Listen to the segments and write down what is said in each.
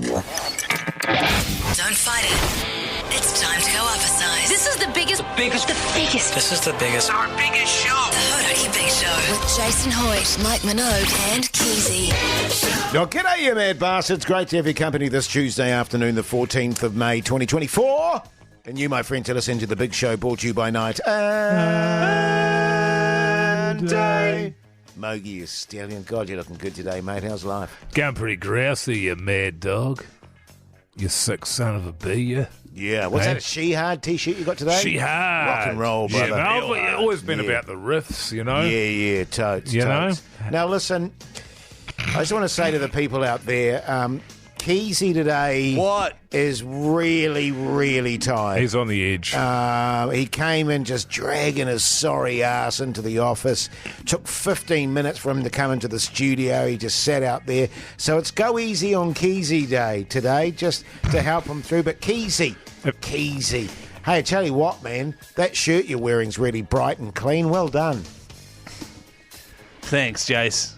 Don't fight it. It's time to go up a size. This is the biggest. This is the biggest. Our biggest show. The Hodaki Big Show with Jason Hoyt, Mike Minogue and Keyzie. Oh, g'day, you mad bastards. Great to have your company this Tuesday afternoon, the 14th of May, 2024. And you, my friend, to listen to The Big Show, brought to you by Night and Day. Mogi, you stallion. God, you're looking good today, mate. How's life? Going pretty grousey, you mad dog. You sick son of a bee, you. Yeah, what's that, a She-Hard T-shirt you got today? She-Hard. Rock and roll, brother. Yeah, no, it's always been about the riffs, you know. Yeah, totes, You totes. Now, listen, I just want to say to the people out there, Keyzie today is really, really tired. He's on the edge. He came in just dragging his sorry ass into the office. Took 15 minutes for him to come into the studio. He just sat out there. So it's go easy on Keyzie day today, just to help him through. But Keyzie. Hey, I tell you what, man, that shirt you're wearing's really bright and clean. Well done. Thanks, Jase.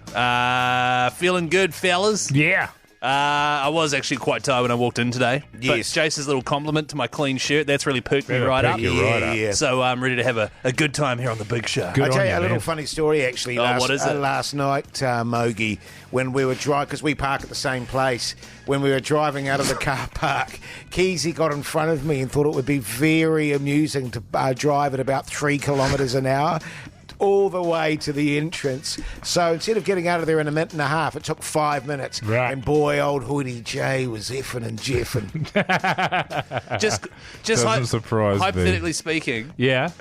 Feeling good, fellas? Yeah. I was actually quite tired when I walked in today. Yes. But Jase's little compliment to my clean shirt, that's really perked me right up. Yeah. So I'm ready to have a good time here on the Big Show. I'll tell you a little funny story, actually. What is it? Last night, Mogi, when we were driving, because we park at the same place, when we were driving out of the car park, Keyzie got in front of me and thought it would be very amusing to drive at about 3 kilometres an hour all the way to the entrance. So instead of getting out of there in a minute and a half, it took 5 minutes. Right. And boy, old Hoodie J was effing and jeffing. Just Doesn't surprise me. hypothetically speaking, Yeah.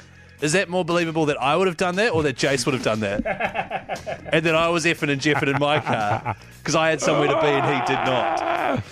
is that more believable that I would have done that or that Jase would have done that? And that I was effing and jeffing in my car because I had somewhere to be and he did not.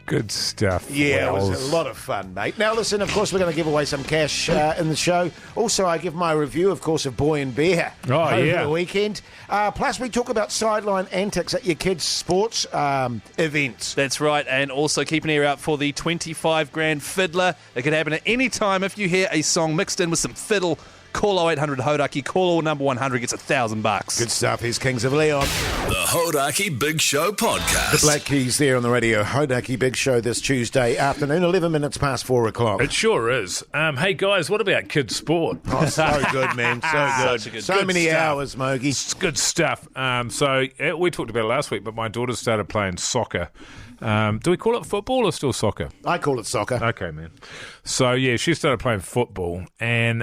Good stuff. Yeah, Wells. it was a lot of fun, mate. Now, listen, of course, we're going to give away some cash in the show. Also, I give my review, of course, of Boy and Bear over the weekend. Plus, we talk about sideline antics at your kids' sports events. That's right, and also keep an ear out for the 25 grand fiddler. It could happen at any time if you hear a song mixed in with some fiddle. Call 0800 Hodaki, call number 100, gets $1,000. Good stuff. Here's Kings of Leon. The Hodaki Big Show podcast. The Black Keys there on the radio. Hodaki Big Show this Tuesday afternoon, 11 minutes past 4 o'clock. It sure is. Hey, guys, what about kids' sport? Oh, so good, man. So good. Such a good- So good many stuff. hours, Mogi. It's good stuff. So we talked about it last week, but my daughter started playing soccer. Do we call it football or still soccer? I call it soccer. Okay, man. So, yeah, she started playing football, and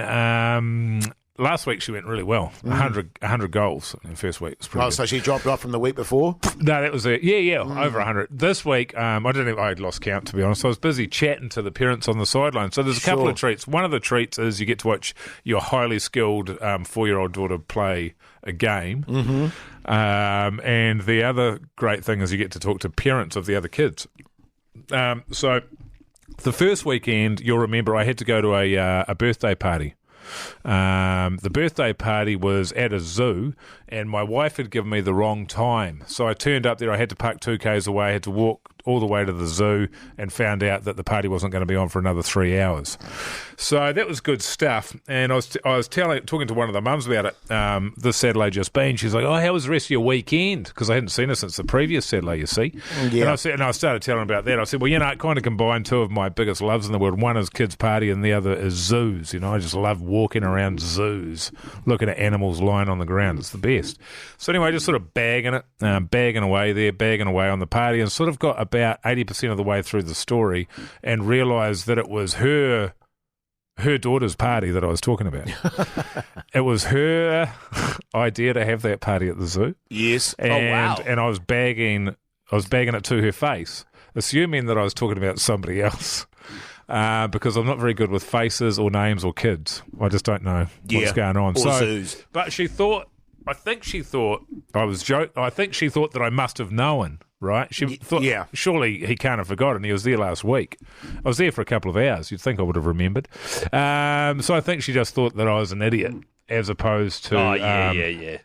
last week she went really well. 100 goals in the first week. It was pretty Oh, good. so she dropped off from the week before? No, that was it. Yeah, over 100. This week, I had lost count, to be honest. I was busy chatting to the parents on the sideline. So there's a couple of treats. One of the treats is you get to watch your highly skilled 4-year-old daughter play a game. Mm-hmm. And the other great thing is you get to talk to parents of the other kids. So the first weekend, you'll remember I had to go to a birthday party. The birthday party was at a zoo, and my wife had given me the wrong time. So I turned up there. I had to park 2 k's away. I had to walk all the way to the zoo and found out that the party wasn't going to be on for another 3 hours. So that was good stuff. And I was talking to one of the mums about it this Saturday just been. She's like, "Oh, how was the rest of your weekend?" Because I hadn't seen her since the previous Saturday, you see. Yeah. And I started telling her about that. I said, well, it kind of combined two of my biggest loves in the world. One is kids' party and the other is zoos. I just love walking around zoos, looking at animals lying on the ground. It's the best. So anyway, just sort of bagging away on the party, and sort of got about 80% of the way through the story and realised that it was her daughter's party that I was talking about. It was her idea to have that party at the zoo. Yes. And I was bagging it to her face, assuming that I was talking about somebody else. Because I'm not very good with faces or names or kids. I just don't know what's going on. Or zoos. But I think she thought I was joking. I think she thought that I must have known, right? She thought, surely he can't have forgotten. He was there last week. I was there for a couple of hours. You'd think I would have remembered. So I think she just thought that I was an idiot, as opposed to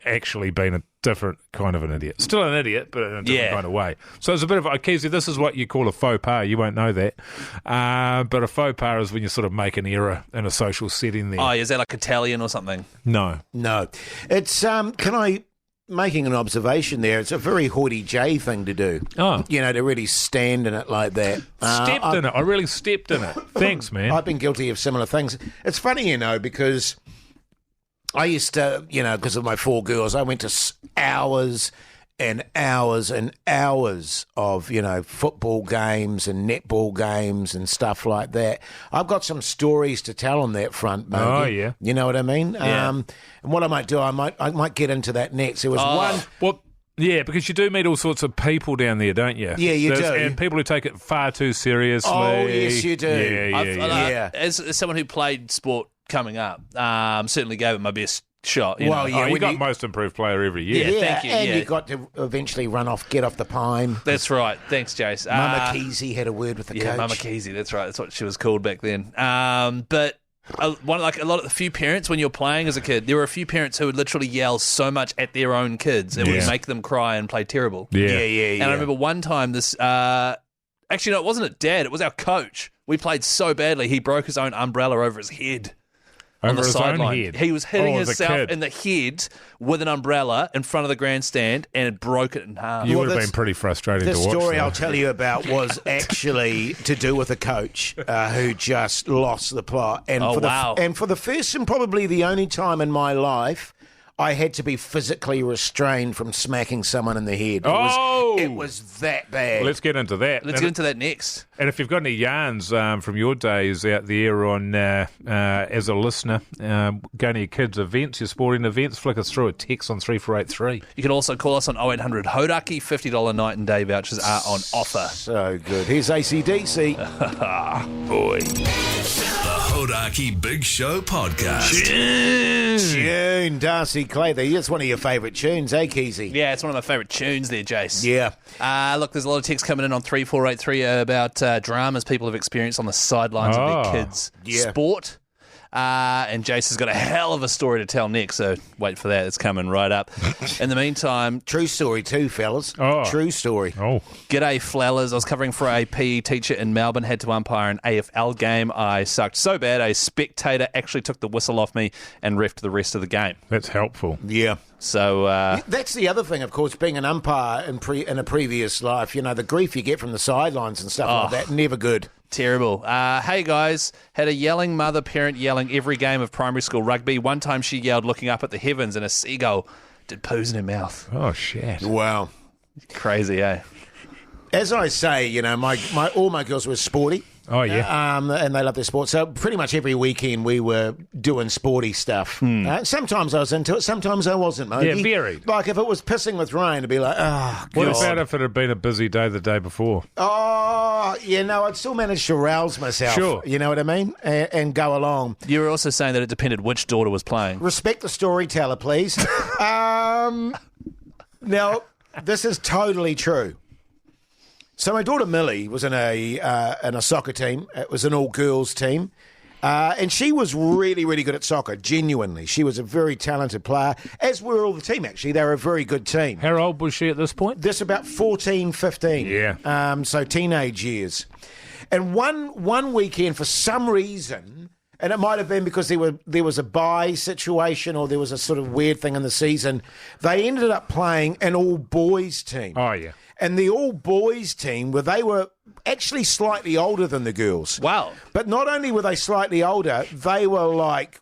actually being a different kind of an idiot. Still an idiot, but in a different kind of way. So it's a bit of Keyzie, this is what you call a faux pas. You won't know that. But a faux pas is when you sort of make an error in a social setting there. Oh, is that like Italian or something? No. It's, can I making an observation there. It's a very haughty J thing to do. Oh. To really stand in it like that. Stepped in it. I really stepped in it. Thanks, man. I've been guilty of similar things. It's funny, because I used to, because of my 4 girls, I went to hours and hours and hours of, football games and netball games and stuff like that. I've got some stories to tell on that front, mate. Oh, yeah. You know what I mean? Yeah. And what I might do, I might get into that next. There was one... Well, yeah, because you do meet all sorts of people down there, don't you? Yeah, you do. And people who take it far too seriously. Oh, yes, you do. Yeah. As someone who played sport coming up, certainly gave it my best shot. Well, yeah, you when got most improved player every year. Yeah, thank you. And Yeah. you got to eventually get off the pime. That's right. Thanks, Jase. Mama Keyzie had a word with the coach. Mama Keyzie. That's right. That's what she was called back then. But a lot of the few parents when you're playing as a kid, there were a few parents who would literally yell so much at their own kids it would make them cry and play terrible. Yeah. And I remember one time this. Actually, no, it wasn't a dad. It was our coach. We played so badly he broke his own umbrella over his head. On Over the his own sideline. head. He was hitting as a himself kid. in the head with an umbrella in front of the grandstand and it broke it in half. You Well, would have this- been pretty frustrating The to watch. story though. I'll tell you about was actually to do with a coach who just lost the plot. And Oh, for the, wow. And for the first and probably the only time in my life, I had to be physically restrained from smacking someone in the head. It was that bad. Let's get into that. Let's get into that next. And if you've got any yarns from your days out there on as a listener, going to your kids' events, your sporting events, flick us through a text on 3483. You can also call us on 0800 Hodaki. $50 night and day vouchers are on offer. So good. Here's AC/DC. Boy. The Hodaki Big Show Podcast. Tune, Darcy Clay. That's one of your favourite tunes, eh, Keyzie? Yeah, it's one of my favourite tunes there, Jase. Yeah. Look, there's a lot of texts coming in on 3483 about dramas people have experienced on the sidelines of their kids' sport. And Jase has got a hell of a story to tell next, so wait for that. It's coming right up. In the meantime, True story too, fellas. Oh. True story. Oh, g'day, Flellers. I was covering for a PE teacher in Melbourne, had to umpire an AFL game. I sucked so bad, a spectator actually took the whistle off me and reffed the rest of the game. that's helpful. Yeah. So, That's the other thing, of course, being an umpire in a previous life. The grief you get from the sidelines and stuff like that, never good. terrible. Hey, guys. Had a yelling mother, parent yelling every game of primary school rugby. One time she yelled looking up at the heavens and a seagull did poos in her mouth. Oh, shit. Wow. Crazy, eh? As I say, all my girls were sporty. Oh, yeah. And they love their sport. So pretty much every weekend we were doing sporty stuff. Sometimes I was into it, sometimes I wasn't, mate. Yeah, varied. Like if it was pissing with rain, it'd be like, What God. about if it had been a busy day the day before? I'd still manage to rouse myself. Sure. You know what I mean? And go along. You were also saying that it depended which daughter was playing. Respect the storyteller, please. Now, this is totally true. So my daughter Millie was in a soccer team. It was an all-girls team. And she was really, really good at soccer, genuinely. She was a very talented player, as were all the team, actually. They were a very good team. How old was she at this point? This about 14, 15. Yeah. So teenage years. And one weekend, for some reason, and it might have been because there was a bye situation or there was a sort of weird thing in the season, they ended up playing an all-boys team. Oh, yeah. And the all-boys team, they were actually slightly older than the girls. Wow. But not only were they slightly older, they were like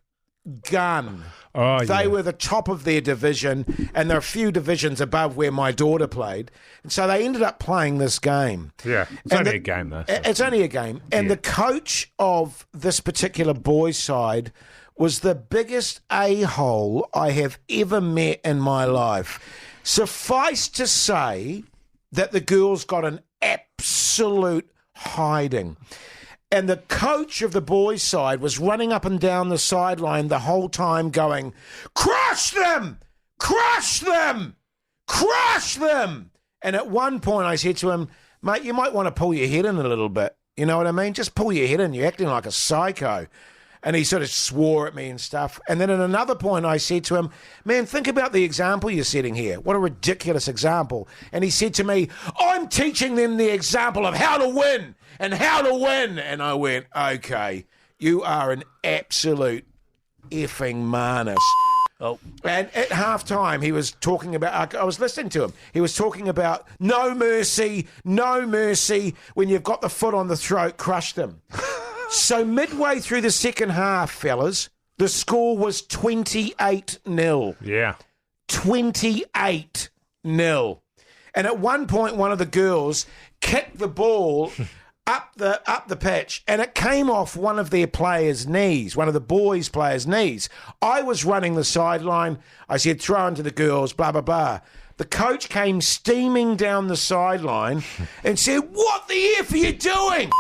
gun. Oh, They yeah. were the top of their division, and there are a few divisions above where my daughter played. And so they ended up playing this game. Yeah. It's And only the- a game, though. So. It's only a game. And the coach of this particular boys' side was the biggest a-hole I have ever met in my life. Suffice to say that the girls got an absolute hiding. And the coach of the boys' side was running up and down the sideline the whole time going, "Crush them! Crush them! Crush them!" And at one point I said to him, "Mate, you might want to pull your head in a little bit. You know what I mean? Just pull your head in. You're acting like a psycho." And he sort of swore at me and stuff. And then at another point I said to him, "Man, think about the example you're setting here. What a ridiculous example." And he said to me, "I'm teaching them the example of how to win and how to win." And I went, "Okay, you are an absolute effing manus." Oh. And at halftime, he was talking about, I was listening to him, he was talking about no mercy. When you've got the foot on the throat, crush them. So midway through the second half, fellas, the score was 28-0. Yeah. 28-0. And at one point, one of the girls kicked the ball up the pitch, and it came off one of their players' knees, one of the boys' players' knees. I was running the sideline. I said, throw into the girls, blah, blah, blah. The coach came steaming down the sideline and said, what the F are you doing?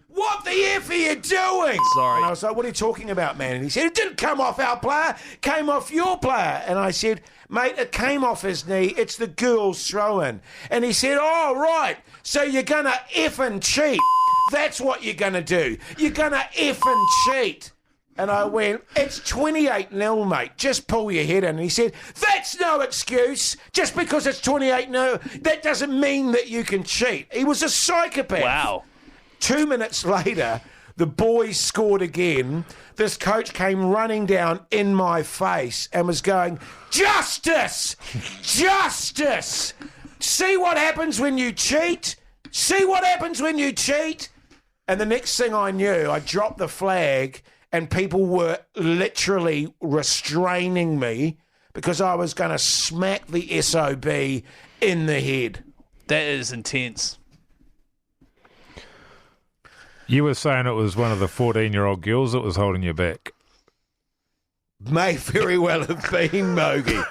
What the F are you doing? Sorry. And I was like, what are you talking about, man? And he said, it didn't come off our player, it came off your player. And I said, mate, it came off his knee. It's the girl's throw-in. And he said, oh, right, so you're going to effing cheat. That's what you're going to do. You're going to effing cheat. And I went, it's 28-0, mate. Just pull your head in. And he said, that's no excuse. Just because it's 28-0, that doesn't mean that you can cheat. He was a psychopath. Wow. 2 minutes later, the boys scored again. This coach came running down in my face and was going, justice! Justice! See what happens when you cheat? See what happens when you cheat? And the next thing I knew, I dropped the flag and people were literally restraining me because I was going to smack the SOB in the head. That is intense. You were saying it was one of the 14-year-old girls that was holding you back. May very well have been, Mogi.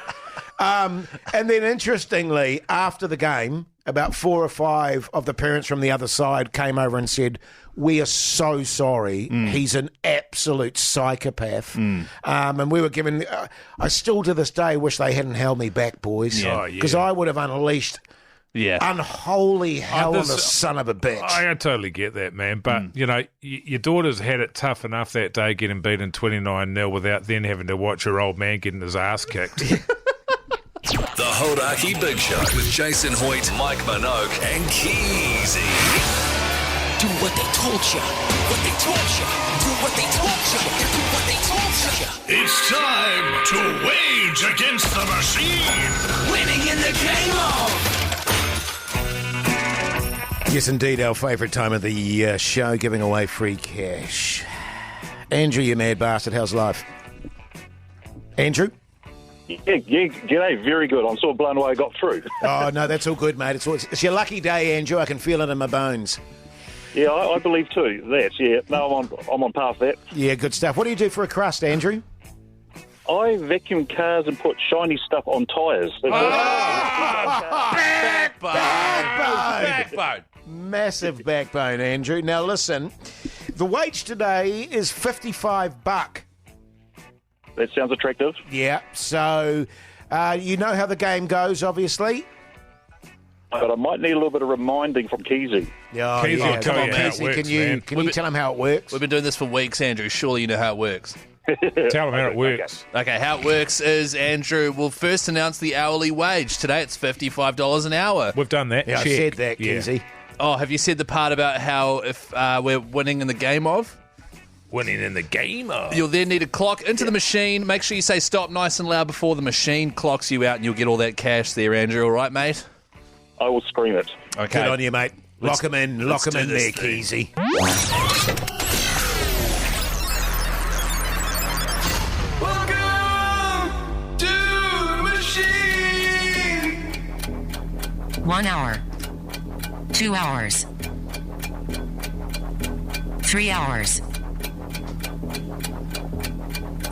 And then, interestingly, after the game, about 4 or 5 of the parents from the other side came over and said, we are so sorry. He's an absolute psychopath. And we were given... I still, to this day, wish they hadn't held me back, boys. Because I would have unleashed... unholy hell of a son of a bitch. I totally get that, man. But, you know, your daughter's had it tough enough that day getting beaten 29-0 without then having to watch her old man getting his ass kicked. The Hodaki Big Show with Jason Hoyt, Mike Minogue, and Keyzie. Do what they told you. What they told you. Do what they told you. Do what they told you. It's time to wage against the machine. Winning in the game of. Yes, indeed, our favourite time of the show, giving away free cash. Andrew, you mad bastard, how's life? Andrew? Yeah, g'day, very good. I'm sort of blown away I got through. Oh, no, that's all good, mate. It's your lucky day, Andrew. I can feel it in my bones. Yeah, I believe too. No, I'm on par for that. Yeah, good stuff. What do you do for a crust, Andrew? I vacuum cars and put shiny stuff on tyres. Backbone. Massive backbone, Andrew. Now, listen, the wage today is $55. That sounds attractive. Yeah, so you know how the game goes, obviously. But I might need a little bit of reminding from Keyzie. Oh, Keyzie will tell you how it Keyzie, works, can you tell him how it works? We've been doing this for weeks, Andrew. Surely you know how it works. Tell them how it works. Okay, how it works is, Andrew, we'll first announce the hourly wage. Today it's $55 an hour. We've done that. Yeah, I Check. said that, Keyzie. Oh, have you said the part about how if we're winning in the game of? Winning in the game of. You'll then need to clock into the machine. Make sure you say stop nice and loud before the machine clocks you out and you'll get all that cash there, Andrew. All right, mate? I will scream it. Okay. Good on you, mate. Lock him in let's do there, this thing. Keyzie. Welcome to the machine. 1 hour. 2 hours. 3 hours.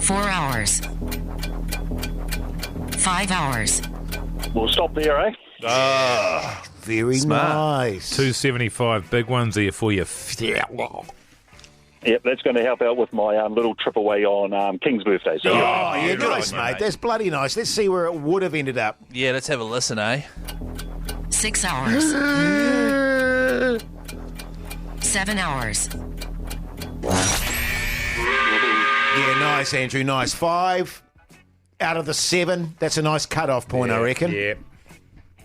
4 hours. 5 hours. We'll stop there, eh? Very Smart. nice. 275 big ones there for you. Yep, that's going to help out with my little trip away on King's birthday. So, Oh, yeah, nice, mate. That's bloody nice. Let's see where it would have ended up. Yeah, let's have a listen, eh? 6 hours. 7 hours. Yeah, nice, Andrew. Nice. 5 out of the 7. That's a nice cut-off point, I reckon. Yeah.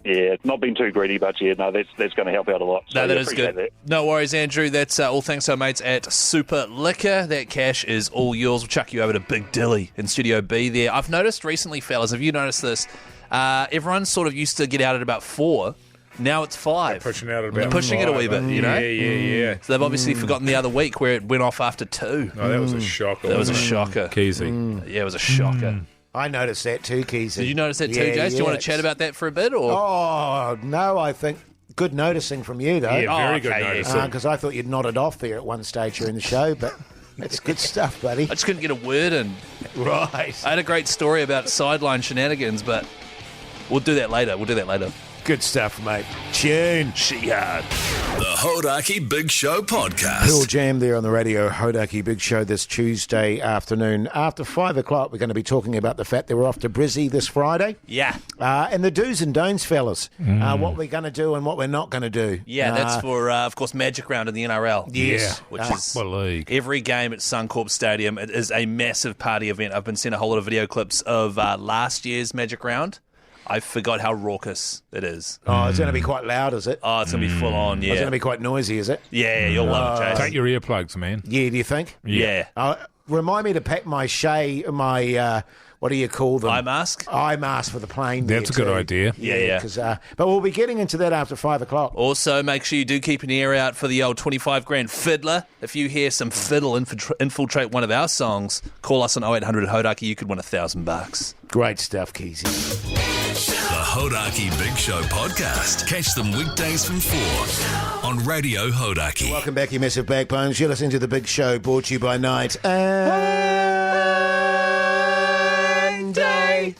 Yeah, not being too greedy, but yeah, no, that's going to help out a lot. So, No, that yeah, is appreciate good. that. No worries, Andrew. That's all thanks to our mates at Super Liquor. That cash is all yours. We'll chuck you over to Big Dilly in Studio B there. I've noticed recently, fellas, have you noticed this? Everyone sort of used to get out at about 4. Now it's 5. Pushing out at about Pushing it a wee bit, you know? Yeah. So they've obviously forgotten the other week where it went off after 2. Oh, that was a shocker. That was a shocker. Keyzie. Yeah, it was a shocker. I noticed that too, Keyzie. Did you notice that too, Jase? Do you want to chat about that for a bit? Or? Oh, no, I think good noticing from you, though. Yeah, very good okay, yeah. noticing. Because I thought you'd nodded off there at one stage during the show, but that's good stuff, buddy. I just couldn't get a word in. Right. I had a great story about sideline shenanigans, but we'll do that later. Good stuff, mate. Tune. The Hodaki Big Show podcast. Cool jam there on the radio, Hodaki Big Show this Tuesday afternoon. After 5 o'clock, we're going to be talking about the fact that we're off to Brissy this Friday. Yeah. And the do's and don'ts, fellas. What we're going to do and what we're not going to do. Yeah, that's for, of course, Magic Round in the NRL. Yes. Which is What a league. every game at Suncorp Stadium. It is a massive party event. I've been seeing a whole lot of video clips of last year's Magic Round. I forgot how raucous it is. Oh, it's going to be quite loud, is it? Oh, it's going to be full on, It's going yeah. to be quite noisy, is it? Yeah, you'll love it, Jase. Take your earplugs, man. Yeah, do you think? Yeah. Remind me to pack my what do you call them? Eye mask? Eye mask for the plane. That's a there good too. idea. Yeah. 'Cause, but we'll be getting into that after 5 o'clock. Also, make sure you do keep an ear out for the old 25 grand fiddler. If you hear some fiddle infiltrate one of our songs, call us on 0800 Hodaki. You could win $1,000. Great stuff, Keyzie. The Hodaki Big Show podcast. Catch them weekdays from 4 on Radio Hodaki. Welcome back, you massive bagbones. You're listening to The Big Show, brought to you by Night and Day.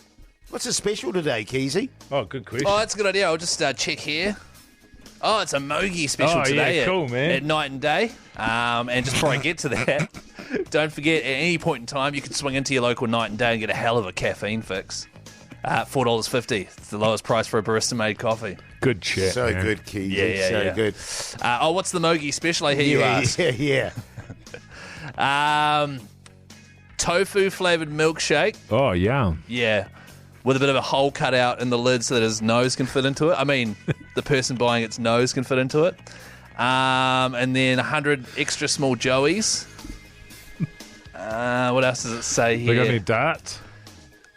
What's the special today, Keyzie? Oh, good question. Oh, that's a good idea. I'll just check here. Oh, it's a Mogi special Oh, today yeah, cool, man. at Night and Day. And just before I get to that, don't forget, at any point in time, you can swing into your local Night and Day and get a hell of a caffeine fix. $4.50. It's the lowest price for a barista-made coffee. Good chat. So man. good, Keyzie. Yeah, so yeah. good. What's the Mogi special, I hear you ask? Yeah. Tofu-flavoured milkshake. Oh, yum. Yeah. With a bit of a hole cut out in the lid so that his nose can fit into it. I mean, the person buying its nose can fit into it. And then 100 extra small Joeys. What else does it say here? They got any darts?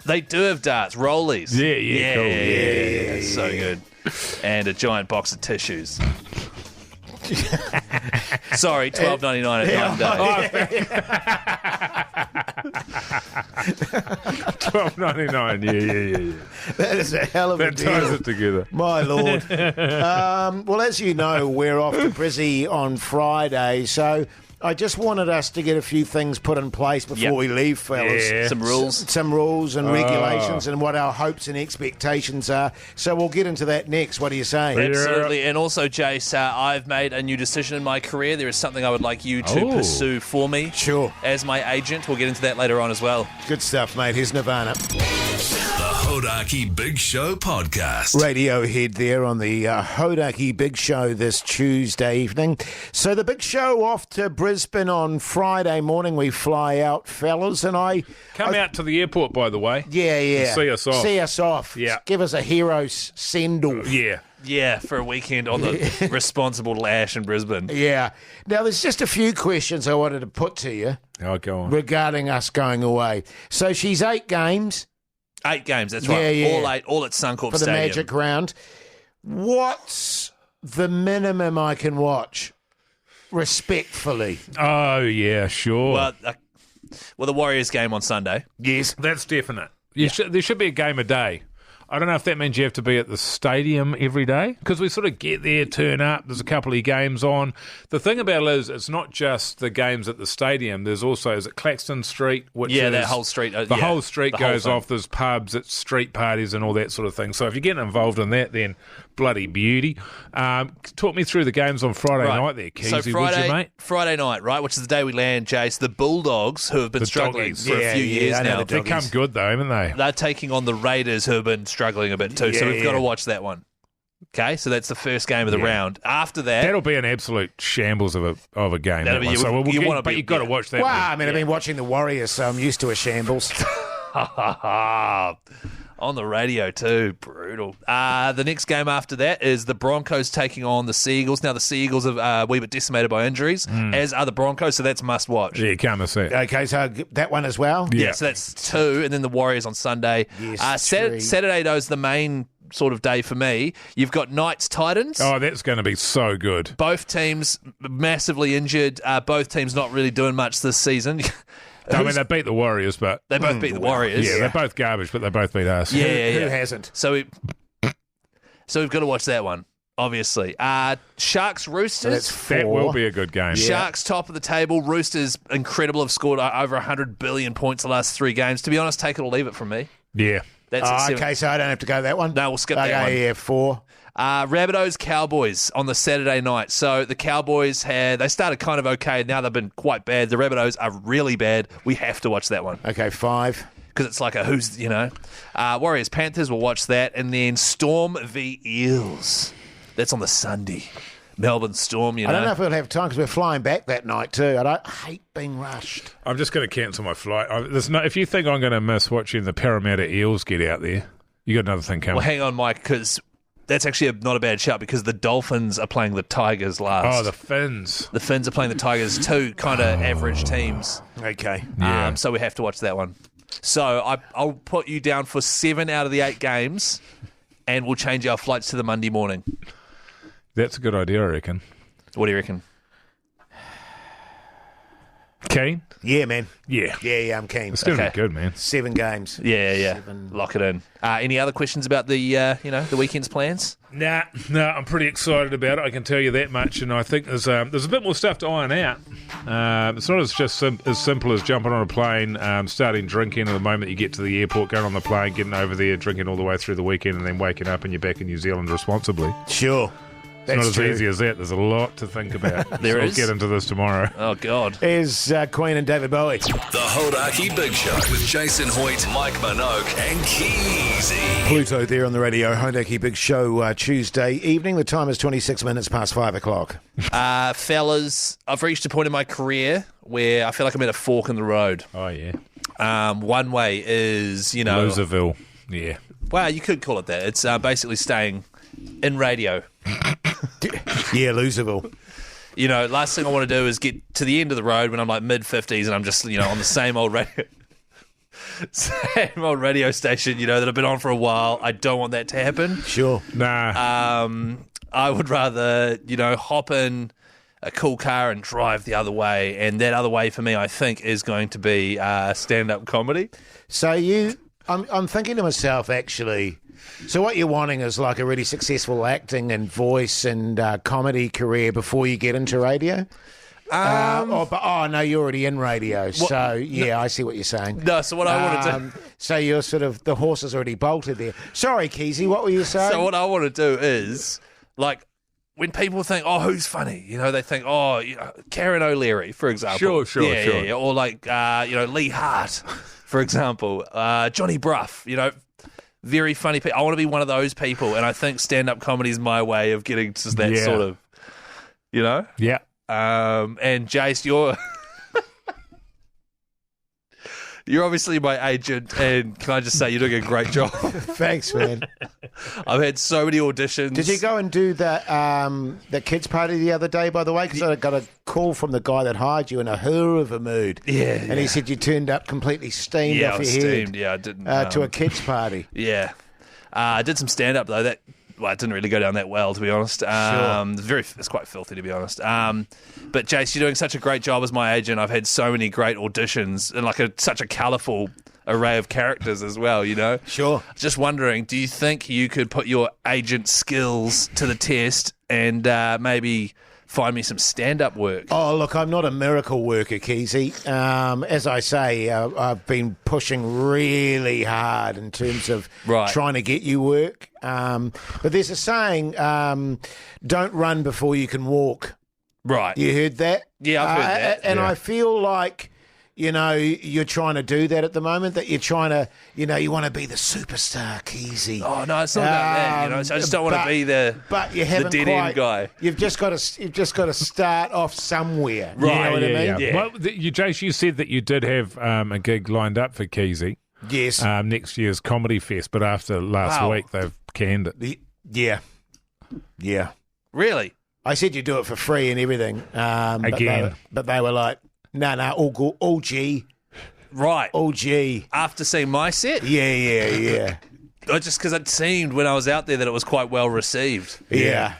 They do have darts, rollies. Yeah, cool. Yeah, so good. And a giant box of tissues. Sorry, $12.99 at Night and Day. $12.99. Yeah. That is a hell of a That deal. ties it together. My Lord. Well, as you know, we're off to Brissy on Friday, so I just wanted us to get a few things put in place before Yep. we leave, fellas. Yeah. Some rules. Some rules and regulations and what our hopes and expectations are. So we'll get into that next. What do you say? Absolutely. And also, Jase, I've made a new decision in my career. There is something I would like you to Oh. pursue for me. Sure. As my agent. We'll get into that later on as well. Good stuff, mate. Here's Nirvana. The Hodaki Big Show podcast. Radiohead there on the Hodaki Big Show this Tuesday evening. So the Big Show off to Brisbane on Friday morning. We fly out, fellas, and Come out to the airport, by the way. Yeah. See us off. See us off. Yeah. Give us a hero's send-off. Yeah. Yeah, for a weekend on the Responsible Lash in Brisbane. Yeah. Now, there's just a few questions I wanted to put to you Oh, go on. regarding us going away. So she's 8 games 8 games, that's right. Yeah. All 8, all at Suncorp for the Stadium. Magic Round. What's the minimum I can watch? Respectfully. Oh, yeah, sure. Well, the Warriors game on Sunday. Yes. That's definite. There should be a game a day. I don't know if that means you have to be at the stadium every day, because we sort of get there, turn up, there's a couple of games on. The thing about it is, it's not just the games at the stadium. There's also, is it Claxton Street? Which is that whole street. The whole street the whole goes thing. off. There's pubs, it's street parties and all that sort of thing. So if you're getting involved in that, then bloody beauty. Talk me through the games on Friday night there, Keyzie, So would you, mate? Friday night, right, which is the day we land, Jase, the Bulldogs, who have been The struggling doggies. for a few years I know now. the They've come good, though, haven't they? They're taking on the Raiders, who have been struggling a bit too. So Yeah, we've got to yeah. watch that one. Okay, so that's the first game of the round. After that, That'll be an absolute shambles of a game. That'll That be- one. you- So you wanna but be- you've got to yeah. watch that Well, one. I mean, I've been watching the Warriors, so I'm used to a shambles. On the radio too. Brutal. The next game after that is the Broncos taking on the Sea Eagles. Now, the Sea Eagles are a wee bit decimated by injuries, as are the Broncos, so that's must watch. Yeah, you can't miss it. Okay, so that one as well? Yeah, so that's 2, and then the Warriors on Sunday. Yes, Saturday, though, is the main sort of day for me. You've got Knights Titans. Oh, that's going to be so good. Both teams massively injured. Both teams not really doing much this season. I mean, they beat the Warriors, but... They both beat the Warriors. Yeah, they're both garbage, but they both beat us. Yeah. Who hasn't? So we've got to watch that one, obviously. Sharks Roosters. That's 4. That will be a good game. Sharks top of the table. Roosters incredible. Have scored over 100 billion points the last 3 games. To be honest, take it or leave it from me. Yeah. That's at 7. Okay, so I don't have to go that one? No, we'll skip that one. Yeah, 4. Rabbitohs Cowboys on the Saturday night. So the Cowboys they started kind of okay. Now they've been quite bad. The Rabbitohs are really bad. We have to watch that one. Okay, 5. Because it's like Warriors Panthers, we'll watch that. And then Storm v Eels. That's on the Sunday. Melbourne Storm, I don't know if we'll have time because we're flying back that night too. I hate being rushed. I'm just going to cancel my flight. If you think I'm going to miss watching the Parramatta Eels get out there, you got another thing coming. Well, hang on, Mike, because that's actually not a bad shout because the Dolphins are playing the Tigers last. Oh, the Finns. The Finns are playing the Tigers, 2 kind of average teams. Okay. Yeah. So we have to watch that one. So I'll put you down for 7 out of the 8 games, and we'll change our flights to the Monday morning. That's a good idea, I reckon. What do you reckon? Keen? Yeah, man. Yeah. Yeah, I'm keen. It's going to Okay. be good, man. 7 games. Yeah. 7. Lock it in. Any other questions about the the weekend's plans? Nah, I'm pretty excited about it. I can tell you that much, and I think there's a bit more stuff to iron out. It's not as simple as jumping on a plane, starting drinking, and the moment you get to the airport, going on the plane, getting over there, drinking all the way through the weekend, and then waking up and you're back in New Zealand responsibly. Sure. It's not as easy as that. There's a lot to think about. There is? We'll get into this tomorrow. Oh, God. Here's Queen and David Bowie. The Hodaki Big Show with Jason Hoyt, Mike Minogue, and Keyzie. Pluto there on the radio. Hodaki Big Show Tuesday evening. The time is 26 minutes past 5 o'clock. Fellas, I've reached a point in my career where I feel like I'm at a fork in the road. Oh, yeah. One way is, Loserville. Yeah. Well, you could call it that. It's basically staying in radio. Yeah, Loserville. Last thing I want to do is get to the end of the road when I'm like mid-50s and I'm just, on the same old radio station, that I've been on for a while. I don't want that to happen. Sure. Nah. I would rather, hop in a cool car and drive the other way. And that other way for me, I think, is going to be stand-up comedy. So I'm thinking to myself, actually, so what you're wanting is like a really successful acting and voice and comedy career before you get into radio? No, you're already in radio. So, yeah, I see what you're saying. No, so what I want to do... So you're sort of, the horse is already bolted there. Sorry, Keyzie, what were you saying? So what I want to do is, like, when people think, oh, who's funny? They think, oh, Karen O'Leary, for example. Sure. Yeah. Or like, Lee Hart, for example. Johnny Bruff, very funny people. I want to be one of those people, and I think stand-up comedy is my way of getting to that sort of, Yeah. And Jase, you're obviously my agent, and can I just say you're doing a great job. Thanks, man. I've had so many auditions. Did you go and do the kids' party the other day, by the way? Because I got a call from the guy that hired you in a hoo of a mood. Yeah. And he said you turned up completely steamed off I was your head. steamed. Yeah, I didn't. To a kids' party. Yeah. I did some stand-up, though. It didn't really go down that well, to be honest. It's quite filthy, to be honest. But, Jase, you're doing such a great job as my agent. I've had so many great auditions and, such a colourful array of characters as well, Sure. Just wondering, do you think you could put your agent skills to the test and maybe find me some stand-up work? Oh, look, I'm not a miracle worker, Keyzie. As I say, I've been pushing really hard in terms of trying to get you work. But there's a saying, don't run before you can walk. Right. You heard that? Yeah, I've heard that. And I feel like, you're trying to do that at the moment, that you're trying to, you want to be the superstar, Keyzie. Oh, no, it's not about that. So I just don't want to be the dead-end guy. You've just got to start off somewhere. Right. You know what I mean? Yeah. Well, Jase, you said that you did have a gig lined up for Keyzie. Yes. next year's Comedy Fest, but after last week they've canned it. Yeah. Really? I said you do it for free and everything. Again. But they were like, no, all G. Right. All G. After seeing my set? Yeah. Just because it seemed when I was out there that it was quite well received. Yeah,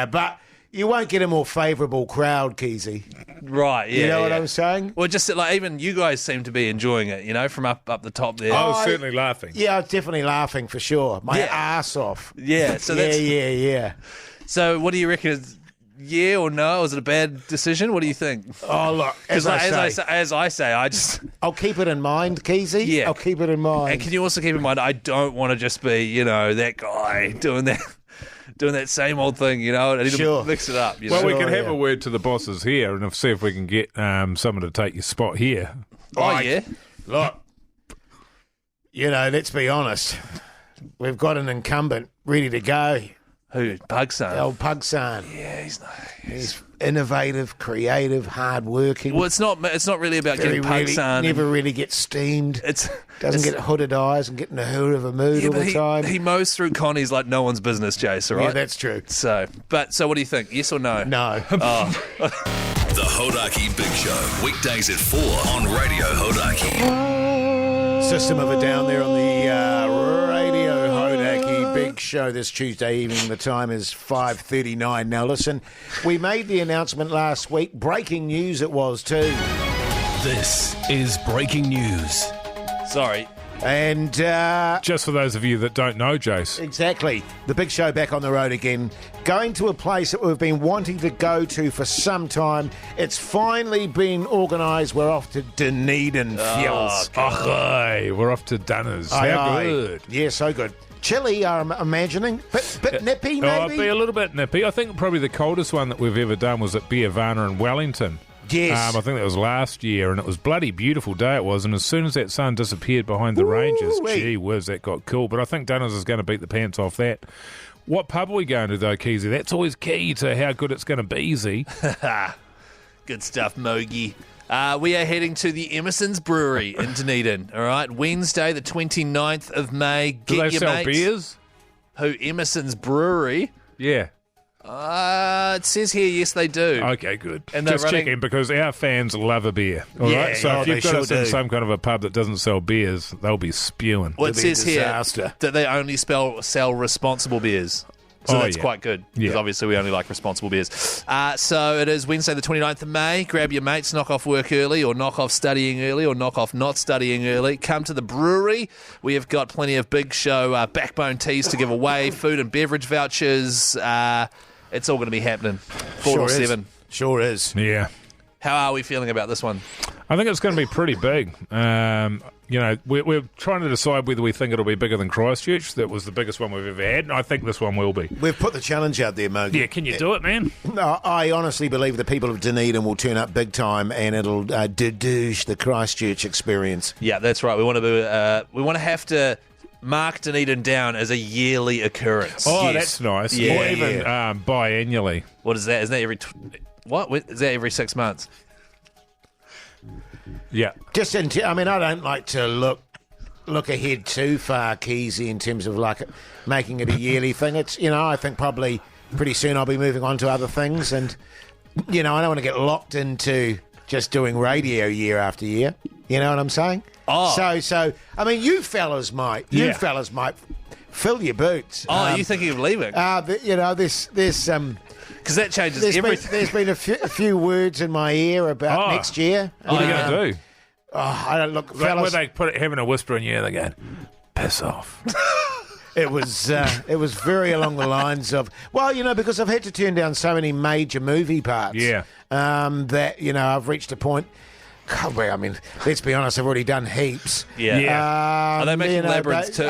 but you won't get a more favourable crowd, Keyzie. Right, yeah. You know what I'm saying? Well, just like even you guys seem to be enjoying it, from up the top there. I was certainly laughing. Yeah, I was definitely laughing for sure. My ass off. Yeah, so that's... Yeah. So what do you reckon? Yeah or no? Was it a bad decision? What do you think? Oh, look, Because as I say, I'll keep it in mind, Keyzie. Yeah. I'll keep it in mind. And can you also keep in mind, I don't want to just be, that guy doing that same old thing, I need to mix it up. Well, we can have a word to the bosses here and see if we can get someone to take your spot here. Yeah? Look, let's be honest. We've got an incumbent ready to go. Who? Pugson? The old Pugson. Yeah, He's innovative, creative, hard-working. Well, it's not really about getting Pugson. Never really gets steamed. Doesn't get hooded eyes and get in a hood of a mood all the time. He mows through Connie's like no one's business, Jase, all right? Yeah, that's true. So what do you think? Yes or no? No. The Hodaki Big Show, weekdays at 4 on Radio Hodaki. System of a Down there on the Radio Hodaki Big Show this Tuesday evening. The time is 5:39. Now listen, we made the announcement last week. Breaking news it was too. This is breaking news. Sorry. And just for those of you that don't know, Jase. Exactly. The Big Show back on the road again. Going to a place that we've been wanting to go to for some time. It's finally been organised. We're off to Dunedin, Fields. We're off to Dunners. How good. Yeah, so good. Chilly, I'm imagining. Bit nippy, maybe? It'll be a little bit nippy. I think probably the coldest one that we've ever done was at Beervana in Wellington. Yes. I think that was last year, and it was bloody beautiful day it was, and as soon as that sun disappeared behind the ranges, gee whiz, that got cool. But I think Dunners is going to beat the pants off that. What pub are we going to, though, Keyzie? That's always key to how good it's going to be, Z. Good stuff, Mogi. We are heading to the Emerson's Brewery in Dunedin, all right? Wednesday, the 29th of May. Do they sell beers? Who, Emerson's Brewery? Yeah. It says here, yes, they do. Okay, good. And just checking, because our fans love a beer. All right? So if you've got us in some kind of a pub that doesn't sell beers, they'll be spewing. Well, it says here that they only sell responsible beers. So that's quite good, because obviously we only like responsible beers. So it is Wednesday the 29th of May. Grab your mates, knock off work early, or knock off studying early, or knock off not studying early. Come to the brewery. We have got plenty of Big Show backbone teas to give away, food and beverage vouchers. It's all going to be happening. 4 to 7. Sure is. Yeah. How are we feeling about this one? I think it's going to be pretty big. We're trying to decide whether we think it'll be bigger than Christchurch. That was the biggest one we've ever had, and I think this one will be. We've put the challenge out there, Mogi. Yeah, can you do it, man? No, I honestly believe the people of Dunedin will turn up big time, and it'll dedouche the Christchurch experience. Yeah, that's right. We want to have to mark Dunedin down as a yearly occurrence. Oh, that's nice. Yeah, or even biannually. What is that? Isn't that every... What? Is that every 6 months? Yeah. I don't like to look ahead too far, Keyzie, in terms of like making it a yearly thing. It's, I think probably pretty soon I'll be moving on to other things, and I don't want to get locked into just doing radio year after year. You know what I'm saying? Oh. So you fellas might fill your boots. Oh, are you thinking of leaving? There's because that changes everything. There's been a few words in my ear about next year. What are you going to do? I don't look, fellas. Where they having a whisper in your ear, they go, piss off. It was very along the lines of, because I've had to turn down so many major movie parts. Yeah. That I've reached a point. God, let's be honest, I've already done heaps. Yeah. Are they making Labyrinth too?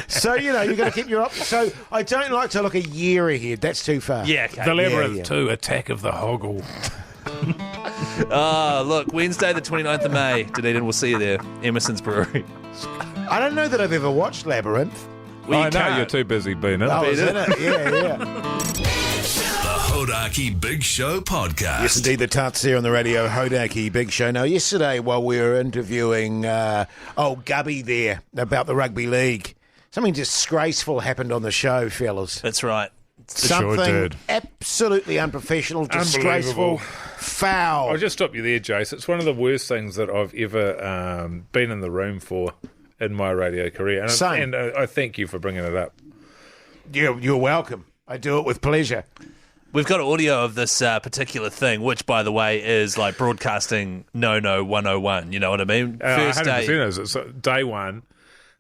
So, you've got to keep your options. So, I don't like to look a year ahead. That's too far. Yeah, okay. The Labyrinth 2, Attack of the Hoggle. Look, Wednesday the 29th of May. Dunedin, we'll see you there. Emerson's Brewery. I don't know that I've ever watched Labyrinth. Well, I know you're too busy being in it. I was in it, yeah. The Hodaki Big Show podcast. Yes, indeed, the Tuts here on the radio, Hodaki Big Show. Now, yesterday, while we were interviewing old Gubby there about the rugby league, something disgraceful happened on the show, fellas. That's right. Something absolutely unprofessional, disgraceful, foul. I'll just stop you there, Jase. It's one of the worst things that I've ever been in the room for in my radio career. And, Same. And I thank you for bringing it up. You're welcome. I do it with pleasure. We've got audio of this particular thing, which, by the way, is like broadcasting no 101. You know what I mean? First 100% day. is. It's day one.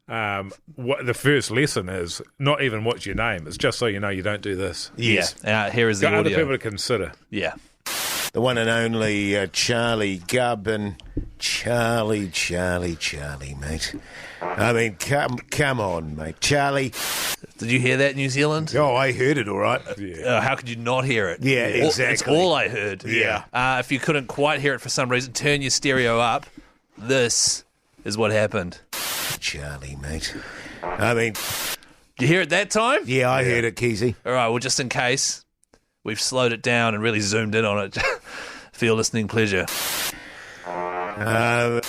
What the first lesson is not even what's your name. It's just so you know you don't do this. Yes. Yeah. Here is the Got other audio. people to consider. Yeah. The one and only Charlie Gubb and Charlie, mate. I mean, come on, mate. Charlie. Did you hear that, New Zealand? Oh, I heard it all right. How could you not hear it? Yeah, exactly. It's all I heard. Yeah. If you couldn't quite hear it for some reason, turn your stereo up. This is what happened. Charlie, mate. I mean, Did you hear it that time? yeah, I heard it, Keyzie. All right, well, just in case, we've slowed it down and really zoomed in on it for your listening pleasure. Yeah.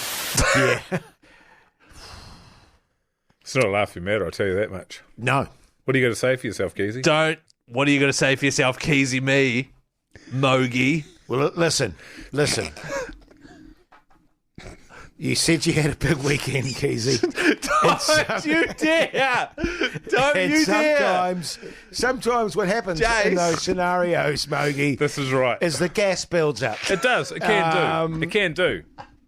It's not a laughing matter, I'll tell you that much. No. What are you going to say for yourself, Keyzie? What are you going to say for yourself, Keyzie me, Mogi? Well, listen. You said you had a big weekend, Keyzie. Don't you dare! Don't And you dare! sometimes what happens Jase. in those scenarios, Mogi, This is right. is the gas builds up. It does. It can do. It can do.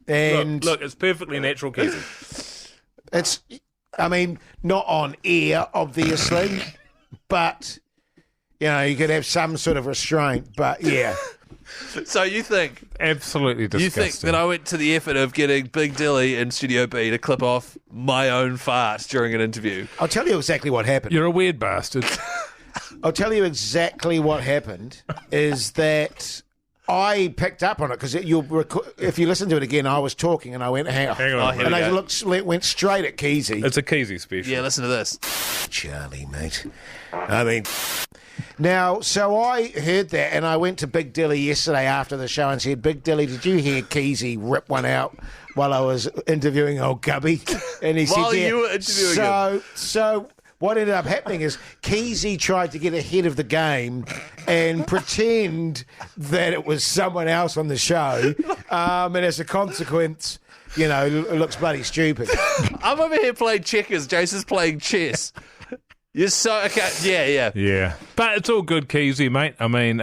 And Look, it's perfectly natural, Keyzie. it's, I mean, not on air, obviously, but, you know, you could have some sort of restraint, but yeah. So you think Absolutely disgusting. You think that I went to the effort of getting Big Dilly in Studio B to clip off my own fart during an interview? I'll tell you exactly what happened. You're a weird bastard. I'll tell you exactly what happened is that I picked up on it because if you listen to it again, I was talking and I went, hang on. Hang on. Oh, here And we I go. went straight at Keyzie. It's a Keyzie special. Yeah, listen to this. Charlie, mate. I mean, now, so I heard that and I went to Big Dilly yesterday after the show and said, Big Dilly, did you hear Keyzie rip one out while I was interviewing old Gubby? And he While said, yeah. you were interviewing him. So what ended up happening is Keyzie tried to get ahead of the game and pretend that it was someone else on the show. And as a consequence, you know, it looks bloody stupid. I'm over here playing checkers. Jason's playing chess. You're so okay. Yeah. Yeah. But it's all good, Keyzie, mate. I mean,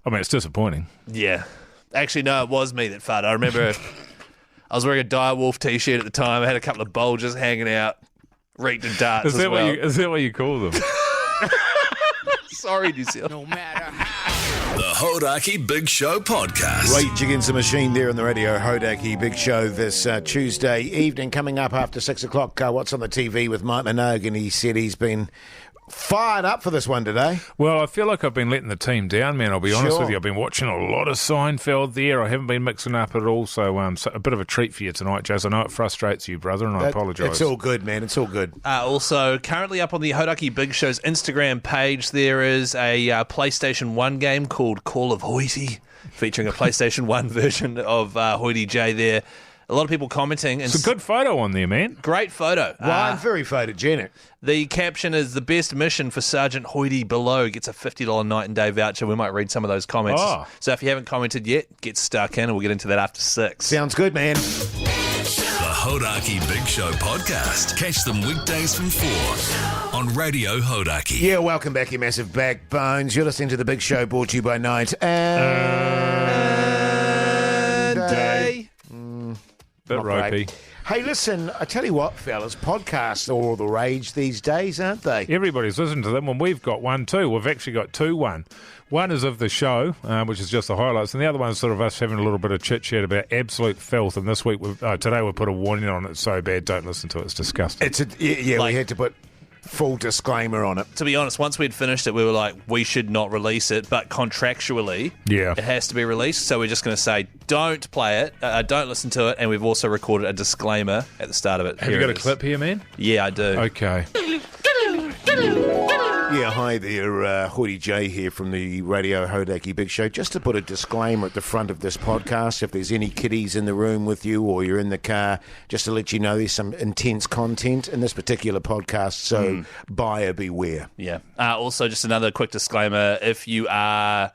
it's disappointing. Yeah. Actually, no, it was me that farted. I remember I was wearing a Direwolf t-shirt at the time. I had a couple of bulges hanging out. Reeked of darts Is that as well. is that what you call them? Sorry, New Zealand. No matter how. The Hodaki Big Show podcast. Rage Against the Machine there on the radio, Hodaki Big Show this Tuesday evening. Coming up after 6 o'clock, What's on the TV with Mike Minogue, and he said he's been fired up for this one today. Well, I feel like I've been letting the team down, man. I'll be honest Sure. with you. I've been watching a lot of Seinfeld there. I haven't been mixing up at all. So a bit of a treat for you tonight, Jase. I know it frustrates you, brother, and I apologise. It's all good, man. It's all good. Also, currently up on the Hodaki Big Show's Instagram page, there is a PlayStation 1 game called Call of Hoity, featuring a PlayStation 1 version of Hoity J there. A lot of people commenting. And It's a good photo on there, man. Great photo. Well, I'm very photogenic. The caption is, the best mission for Sergeant Hoity below gets a $50 night and day voucher. We might read some of those comments. Oh. So if you haven't commented yet, get stuck in and we'll get into that after 6. Sounds good, man. The Hodaki Big Show podcast. Catch them weekdays from 4 on Radio Hodaki. Yeah, welcome back, you massive backbones. You're listening to The Big Show, brought to you by Night and Day. Bit Not ropey. great. Hey, listen, I tell you what, fellas, podcasts are all the rage these days, aren't they? Everybody's listening to them, and we've got one too. We've actually got two. One is of the show, which is just the highlights, and the other one's sort of us having a little bit of chit-chat about absolute filth. And this week, today we put a warning on it so bad, don't listen to it. It's disgusting. We had to put full disclaimer on it. To be honest, once we'd finished it, we were like, we should not release it, but contractually, Yeah. it has to be released. So we're just going to say, don't play it, don't listen to it, and we've also recorded a disclaimer at the start of it. Have you got a clip here, man? Yeah, I do. Okay. Yeah, hi there, Hoodie J here from the Radio Hodaki Big Show. Just to put a disclaimer at the front of this podcast, if there's any kiddies in the room with you or you're in the car, just to let you know there's some intense content in this particular podcast, so buyer beware. Yeah. Also, just another quick disclaimer, if you are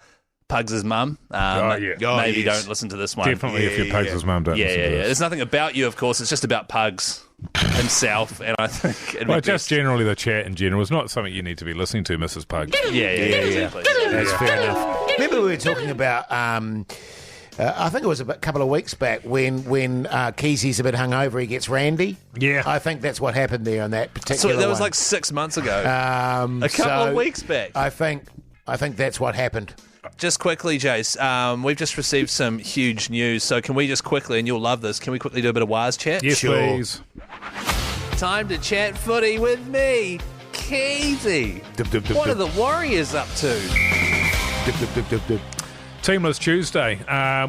Pugs' mum, maybe don't listen to this one. Definitely if you're Pugs' mum, don't listen to this. There's nothing about you, of course. It's just about Pugs himself, and I think just generally the chat in general is not something you need to be listening to, Mrs. Pug. Yeah, exactly. That's fair enough. Remember we were talking about, I think it was a couple of weeks back when Keysie's a bit hungover, he gets randy. Yeah. I think that's what happened there on that particular So that was one. like 6 months ago. A couple of weeks back. I think that's what happened. Just quickly, Jase, we've just received some huge news, so can we just quickly, and you'll love this, can we quickly do a bit of Wise chat? Yes, Sure. please. Time to chat footy with me, Keyzie. What are the Warriors up to? Teamless Tuesday.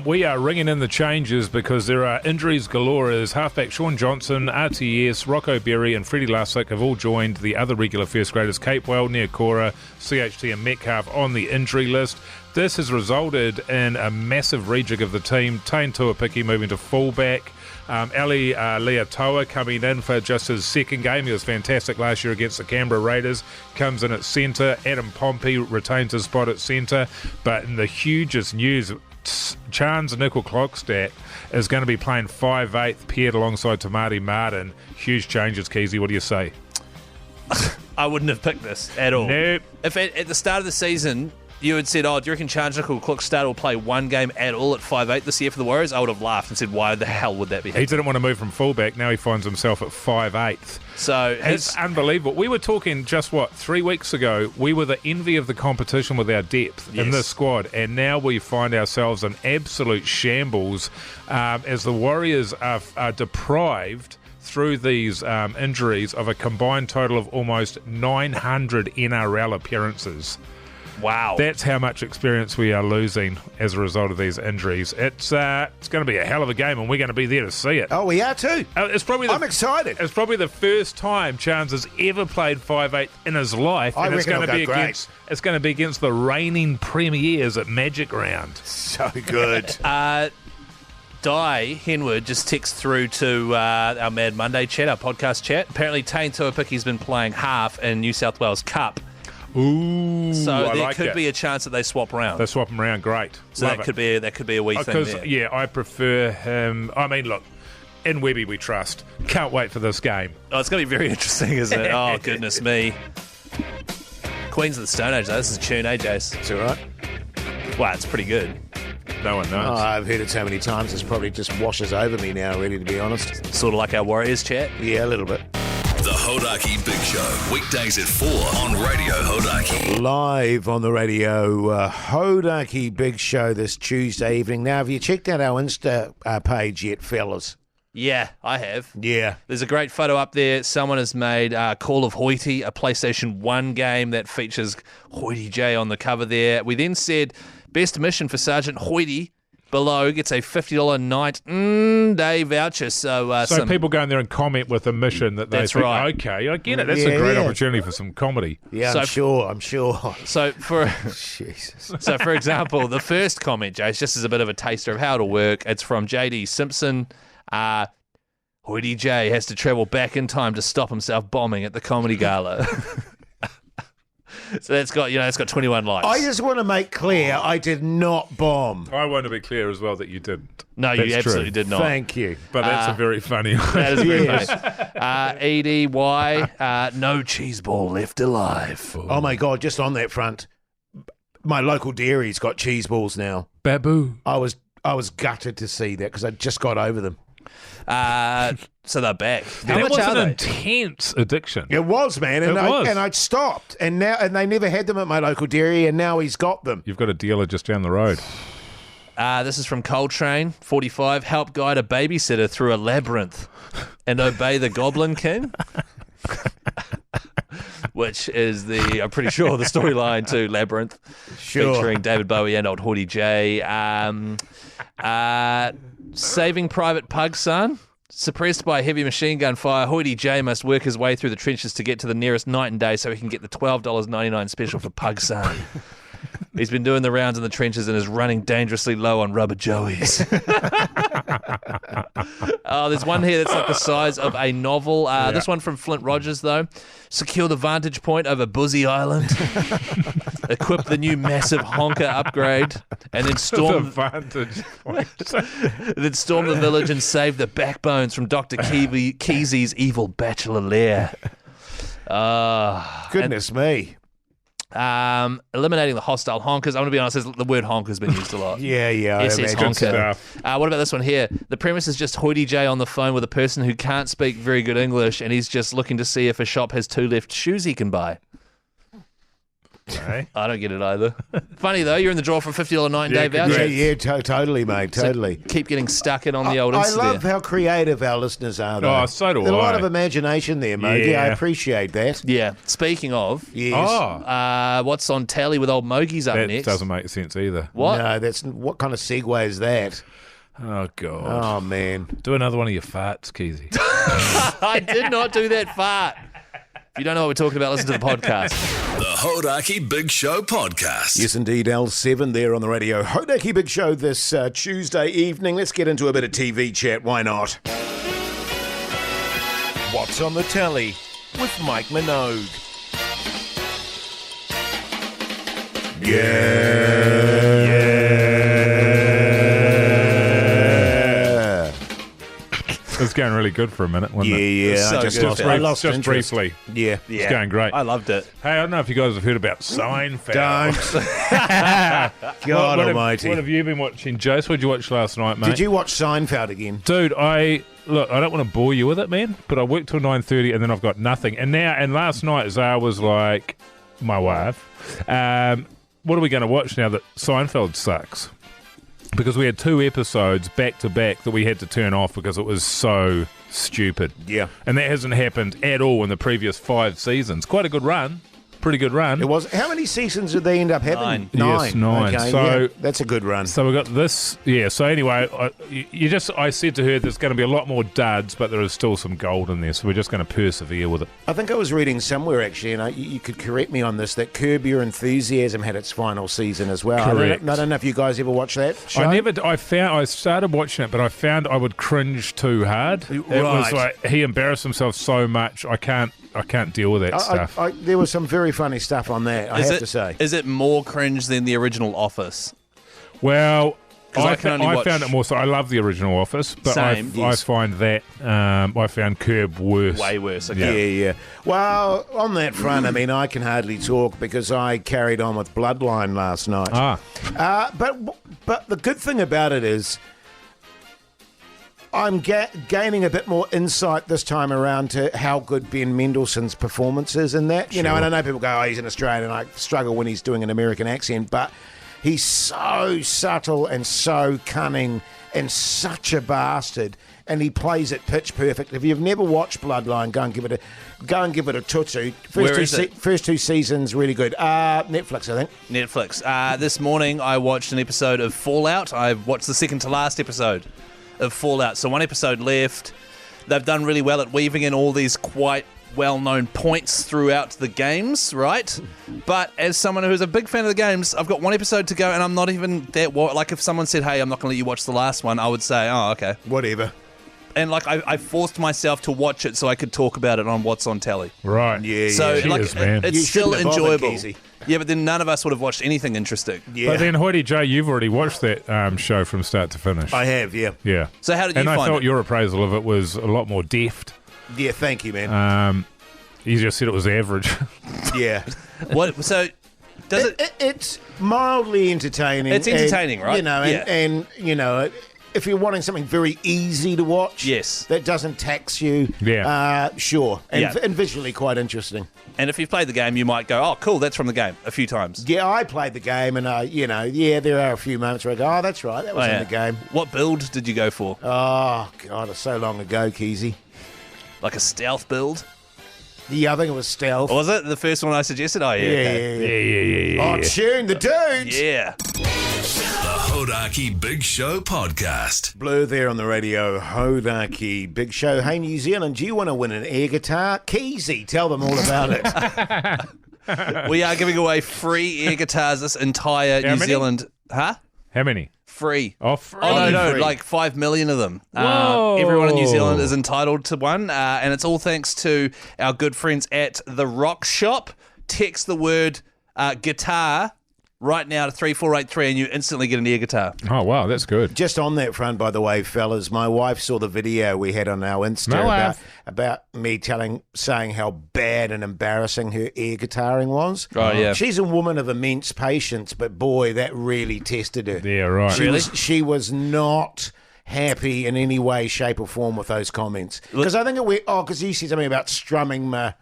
We are ringing in the changes because there are injuries galore as halfback Sean Johnson, RTS, Rocco Berry and Freddie Lussick have all joined the other regular first graders, Capewell, Neokora, CHT and Metcalf on the injury list. This has resulted in a massive rejig of the team. Tane Tuapiki moving to fullback. Ali Leatoa coming in for just his second game. He was fantastic last year against the Canberra Raiders. Comes in at centre. Adam Pompey retains his spot at centre. But in the hugest news, Chance Nickel-Klokstad is going to be playing 5'8", paired alongside Tamati Martin. Huge changes, Keyzie. What do you say? I wouldn't have picked this at all. Nope. If at the start of the season you had said, do you reckon Chance Nickel-Klokstad will play one game at all at 5'8" this year for the Warriors? I would have laughed and said, why the hell would that be happening? He didn't want to move from fullback. Now he finds himself at 5'8". So it's unbelievable. We were talking just, 3 weeks ago, we were the envy of the competition with our depth in this squad, and now we find ourselves in absolute shambles as the Warriors are deprived through these injuries of a combined total of almost 900 NRL appearances. Wow. That's how much experience we are losing as a result of these injuries. It's going to be a hell of a game, and we're going to be there to see it. Oh, we are too. I'm excited. It's probably the first time Chance has ever played 5'8" in his life, and it's going to be against the reigning premiers at Magic Round. So good. Di Henwood just texts through to our Mad Monday chat, our podcast chat. Apparently, Tane Tuapiki's been playing half in New South Wales Cup. Ooh, so there could be a chance that they swap around. They swap him around, great. So that could be a wee thing there. Yeah, I prefer him. I mean, look, in Webby we trust. Can't wait for this game. Oh, it's going to be very interesting, isn't it? Oh, goodness me. Queens of the Stone Age, though. This is a tune, Jase? It's all right. Wow, it's pretty good. No one knows. Oh, I've heard it so many times, it's probably just washes over me now, really, to be honest. Sort of like our Warriors chat? Yeah, a little bit. The Hodaki Big Show, weekdays at 4 on Radio Hodaki. Live on the Radio Hodaki Big Show this Tuesday evening. Now, have you checked out our Insta page yet, fellas? Yeah, I have. Yeah. There's a great photo up there. Someone has made Call of Hoity, a PlayStation 1 game that features Hoity J on the cover there. We then said, best mission for Sergeant Hoity below gets a $50 night day voucher. So people go in there and comment with a mission that they that's think, right. Okay, I get it. That's a great opportunity for some comedy. Yeah, I'm sure. So for Jesus. So for example, the first comment, Jase, just as a bit of a taster of how it'll work, it's from JD Simpson. Hoity J has to travel back in time to stop himself bombing at the comedy gala. So that's got 21 likes. I just want to make clear I did not bomb. I want to be clear as well that you didn't. No, you absolutely did not. Thank you. But that's a very funny one. That is very funny. EDY, no cheese ball left alive. Oh my God, just on that front, my local dairy's got cheese balls now. Babu. I was gutted to see that because I just got over them. So they're back. How That much was are an they? intense addiction. It was, man, and I stopped, and they never had them at my local dairy, and now he's got them. You've got a dealer just down the road. This is from Coltrane, 45. Help guide a babysitter through a labyrinth and obey the Goblin King. Which is I'm pretty sure, the storyline to Labyrinth, featuring David Bowie and old Hoity J. Saving Private Pug Son. Suppressed by heavy machine gun fire, Hoity J must work his way through the trenches to get to the nearest night and day so he can get the $12.99 special for Pug Son. He's been doing the rounds in the trenches and is running dangerously low on rubber joeys. There's one here that's like the size of a novel. This one from Flint Rogers, though. Secure the vantage point over Buzzy Island. Equip the new massive honker upgrade. And then storm The vantage point. then storm the village and save the backbones from Dr. Keyzie's evil bachelor lair. Goodness me. Eliminating the hostile honkers. I'm going to be honest, the word honker's been used a lot. Yeah, I SS imagine so. honker. What about this one here? The premise is just Hoity J on the phone with a person who can't speak very good English, and he's just looking to see if a shop has 2 left shoes he can buy. Okay. I don't get it either. Funny though, you're in the draw for a $50 9-day voucher. Yeah, totally, mate, totally. So keep getting stuck in on the old I Insta love there. how creative our listeners are, though. Oh, so do There's a lot I. of imagination there, mate. Yeah, I appreciate that. Yeah. Speaking of, Yes. what's on tally with old Mogies up That next? doesn't make sense either. What? No, what kind of segue is that? Oh, God. Oh, man. Do another one of your farts, Keyzie. I did not do that fart. If you don't know what we're talking about, listen to the podcast. The Hodaki Big Show podcast. Yes, indeed, L7 there on the radio. Hodaki Big Show this Tuesday evening. Let's get into a bit of TV chat. Why not? What's on the telly with Mike Minogue? Yeah. It was going really good for a minute, wasn't it? Yeah. So I just good, lost, man. I lost Just interest. briefly. Yeah. It's going great. I loved it. Hey, I don't know if you guys have heard about Seinfeld. Don't. God almighty. What have you been watching, Jase? What did you watch last night, mate? Did you watch Seinfeld again? Dude, I don't want to bore you with it, man, but I worked till 9:30 and then I've got nothing. And last night, Zara was like, my wife, what are we going to watch now that Seinfeld sucks? Because we had 2 episodes back to back that we had to turn off because it was so stupid. Yeah. And that hasn't happened at all in the previous 5 seasons. Quite a good run. Pretty good run. It was. How many seasons did they end up having? 9. Yes, 9. Okay, So- yeah, that's a good run. So we got this, So anyway, I said to her, there's going to be a lot more duds, but there is still some gold in there. So we're just going to persevere with it. I think I was reading somewhere actually, and you could correct me on this, that Curb Your Enthusiasm had its final season as well. Correct. I don't know if you guys ever watched that show. I started watching it, but I found I would cringe too hard. It was Right. like he embarrassed himself so much. I can't deal with that stuff. There was some very funny stuff on that. I have to say. Is it more cringe than the original Office? Well, 'Cause I I can only watch- found it more so. I love the original Office, but Same, I yes. find that I found Curb worse. Way worse. Okay. Yeah. Well, on that front, I mean, I can hardly talk because I carried on with Bloodline last night. But the good thing about it is I'm gaining a bit more insight this time around to how good Ben Mendelsohn's performance is in that. You know, and I know people go, oh, he's an Australian, and I struggle when he's doing an American accent, but he's so subtle and so cunning and such a bastard, and he plays it pitch perfect. If you've never watched Bloodline, go and give it a tutu. Where is it? First 2 seasons, really good. Netflix, I think. Netflix. This morning I watched an episode of Fallout. I watched the second to last episode of Fallout. So 1 episode left. They've done really well at weaving in all these quite well-known points throughout the games, right? But as someone who's a big fan of the games, I've got 1 episode to go, and I'm not even that... Like, if someone said, hey, I'm not going to let you watch the last one, I would say, oh, okay. Whatever. And, like, I forced myself to watch it so I could talk about it on What's on Telly. Right. Yeah. So, like, Cheers, man. it's You still shouldn't have bothered, enjoyable. Keyzie. Yeah, but then none of us would have watched anything interesting. Yeah. But then, Hoity J, you've already watched that show from start to finish. I have, yeah. Yeah. So how did you and find I thought it? your appraisal of it was a lot more deft. Yeah, thank you, man. You just said it was average. Yeah. What? So, does it... It's mildly entertaining. It's entertaining, and, right? You know, Yeah. and you know, if you're wanting something very easy to watch, Yes. that doesn't tax you, sure, and, Yeah. and visually quite interesting. And if you've played the game, you might go, oh, cool, that's from the game, a few times. Yeah, I played the game, and there are a few moments where I go, oh, that's right, that was in the game. What build did you go for? Oh God, it's so long ago, Keyzie. Like a stealth build? Yeah, I think it was Stealth. Was it the first one I suggested? Oh, yeah. Okay. Yeah. Oh, tune the dudes. Yeah. The Hodaki Big Show podcast. Blue there on the radio, Hodaki Big Show. Hey, New Zealand, do you want to win an air guitar? Keyzie, tell them all about it. We are giving away free air guitars this entire New Zealand. Huh? How many? Free. Oh, free. Oh, no, Free. like 5 million of them. Whoa. Everyone in New Zealand is entitled to one, and it's all thanks to our good friends at The Rock Shop. Text the word guitar right now to 3483 and you instantly get an air guitar. Oh, wow, that's good. Just on that front, by the way, fellas, my wife saw the video we had on our Insta about me saying how bad and embarrassing her air guitaring was. Oh, yeah. She's a woman of immense patience, but boy, that really tested her. Yeah, right. She was not happy in any way, shape, or form with those comments. Because I think because you said something about strumming my...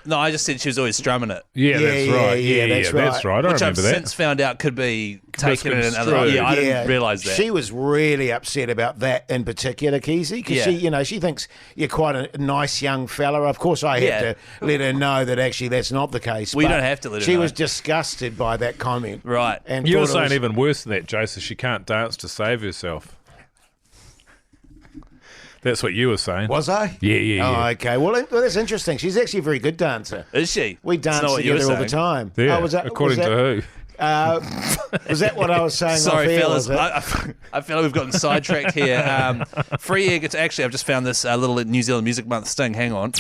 No, I just said she was always strumming it. Yeah, that's right. Yeah, that's that's right. I Which I've remember that. since found out could be taken in another... Misconstrued. Yeah, I didn't realise that. She was really upset about that in particular, Keyzie, because she thinks you're quite a nice young fella. Of course, I had to let her know that actually that's not the case. We but don't have to let her She know. was disgusted by that comment. Right. And You were thought it saying was- even worse than that, Jase, she can't dance to save herself. That's what you were saying. Was I? Yeah. Oh, okay. Well, that's interesting. She's actually a very good dancer. Is she? We It's not dance what you were together all the saying. time. Yeah, Oh, was that, according was to that, who? Was that what I was saying? Sorry, off air, fellas. was it? I feel like we've gotten sidetracked here. Free air guitar. Actually, I've just found this little New Zealand Music Month sting. Hang on.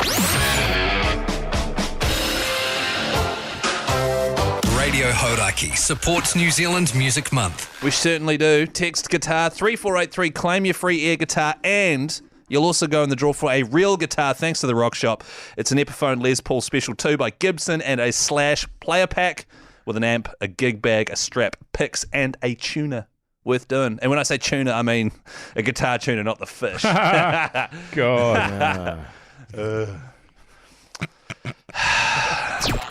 Radio Hodaki supports New Zealand Music Month. We certainly do. Text guitar 3483. Claim your free air guitar and... You'll also go in the draw for a real guitar thanks to The Rock Shop. It's an Epiphone Les Paul Special 2 by Gibson and a Slash player pack with an amp, a gig bag, a strap, picks, and a tuner. Worth doing. And when I say tuner, I mean a guitar tuner, not the fish. God. The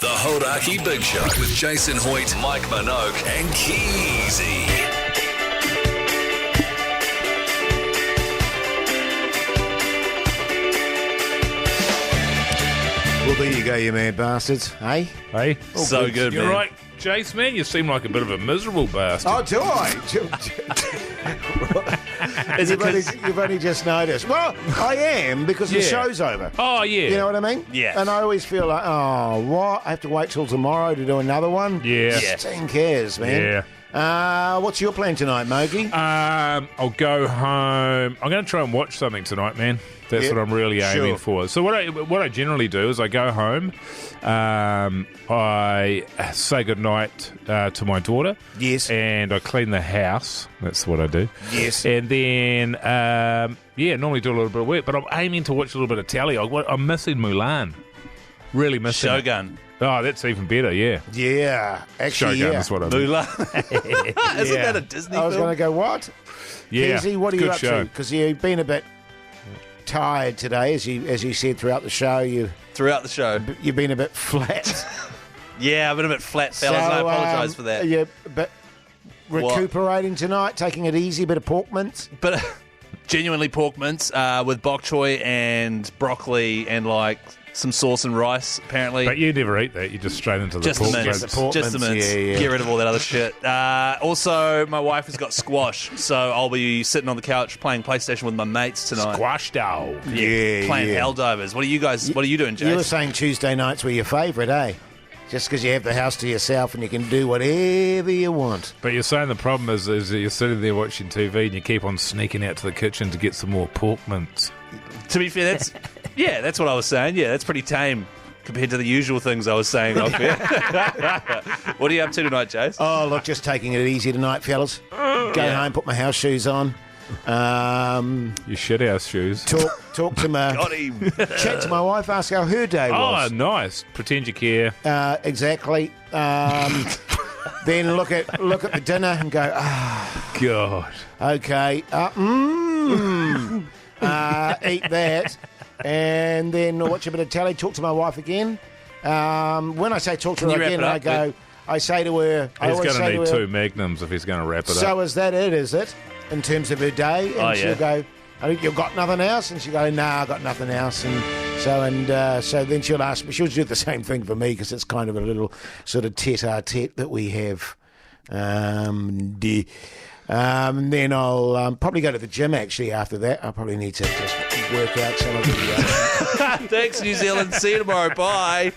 Hodaki Big Show with Jason Hoyt, Mike Minogue, and Keyzie. Well, there you go, you mad bastards. Hey? Hey? So good, You're man. right, Jase, man. You seem like a bit of a miserable bastard. Oh, do I? You've only just noticed. Well, I am because the Yeah. show's over. Oh, yeah. You know what I mean? Yeah. And I always feel like, oh, what? I have to wait till tomorrow to do another one? Yeah. Who cares, man? Yeah. What's your plan tonight, Mogi? I'll go home. I'm going to try and watch something tonight, man. That's Yep. what I'm really aiming Sure. for. So what I generally do is I go home, I say goodnight to my daughter. Yes. And I clean the house. That's what I do. Yes. And then, normally do a little bit of work, but I'm aiming to watch a little bit of telly. I'm missing Mulan. Really missing it. Shogun. Oh, that's even better, yeah. Yeah. Actually, Shogun, yeah. that's what I mean. Mulan. Isn't that a Disney I was film? going to go, what? Yeah, Keyzie, what are good you up show. to? Because you've been a bit tired today, as you said throughout the show. Throughout the show. You've been a bit flat. Yeah, I've been a bit flat, fellas, and I apologise for that. Yeah, but recuperating tonight, taking it easy, bit of pork mince. But genuinely pork mince with bok choy and broccoli and like some sauce and rice, apparently. But you never eat that. You just straight into the Just the pork mince. mince. pork Just the mince, mince. yeah. Get rid of all that other shit. Also, my wife has got squash, so I'll be sitting on the couch playing PlayStation with my mates tonight. Squash dog. Yeah, Playing yeah. Helldivers. What are you doing, Jase? You were saying Tuesday nights were your favourite, eh? Just because you have the house to yourself and you can do whatever you want. But you're saying the problem is that you're sitting there watching TV and you keep on sneaking out to the kitchen to get some more pork mince. To be fair, that's what I was saying. Yeah, that's pretty tame compared to the usual things I was saying off here. What are you up to tonight, Jase? Oh, look, just taking it easy tonight, fellas. Go home, put my house shoes on. Your shit house shoes. Talk to my... Got him. Chat to my wife, ask how her day Oh, was. nice. Pretend you care. Exactly. Then look at the dinner and go, God. okay, eat that, and then watch a bit of telly, talk to my wife again. When I say talk to Can her you wrap again, it up, I go, I say to her, I He's always going say to to need her, 2 magnums if he's going to wrap it so up. is that it, is it? In terms of her day, and Oh, she'll yeah. go, I think you've got nothing else, and she go, nah, I got nothing else, and so then she'll ask me. She'll do the same thing for me because it's kind of a little sort of tete-a-tete that we have. Then I'll probably go to the gym actually after that. I'll probably need to just work out some of the. Thanks, New Zealand. See you tomorrow. Bye.